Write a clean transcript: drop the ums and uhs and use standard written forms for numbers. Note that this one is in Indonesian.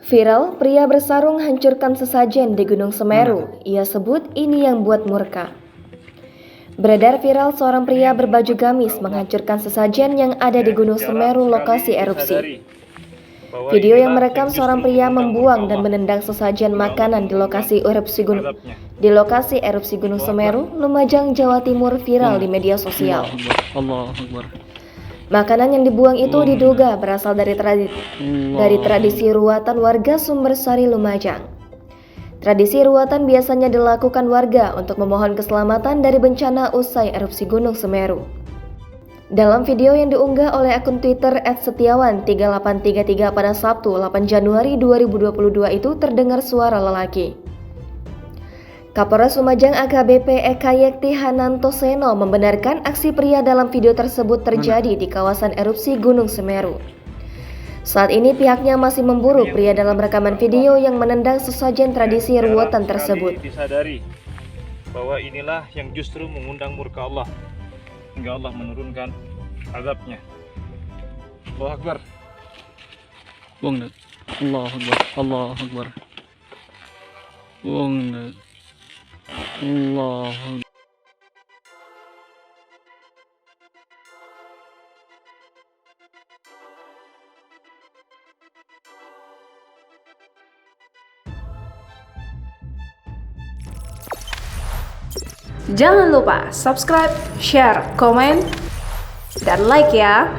Viral, pria bersarung hancurkan sesajen di Gunung Semeru. Ia sebut ini yang buat murka. Beredar viral seorang pria berbaju gamis menghancurkan sesajen yang ada di Gunung Semeru lokasi erupsi. Video yang merekam seorang pria membuang dan menendang sesajen makanan di lokasi erupsi Gunung Semeru, Lumajang, Jawa Timur viral di media sosial. Makanan yang dibuang itu diduga berasal dari tradisi ruatan warga Sumbersari Lumajang. Tradisi ruatan biasanya dilakukan warga untuk memohon keselamatan dari bencana usai erupsi Gunung Semeru. Dalam video yang diunggah oleh akun Twitter @setiawan3833 pada Sabtu 8 Januari 2022 itu terdengar suara lelaki. Kapolres Lumajang AKBP Eka Yekti Hananto Seno membenarkan aksi pria dalam video tersebut terjadi di kawasan erupsi Gunung Semeru. Saat ini pihaknya masih memburu pria dalam rekaman video yang menendang sesajen tradisi ruatan tersebut. Disadari bahwa inilah yang justru mengundang murka Allah hingga Allah menurunkan azabnya. Allahu Akbar. Allahu Akbar. Allahu Akbar. Allah. Jangan lupa subscribe, share, komen, dan like ya.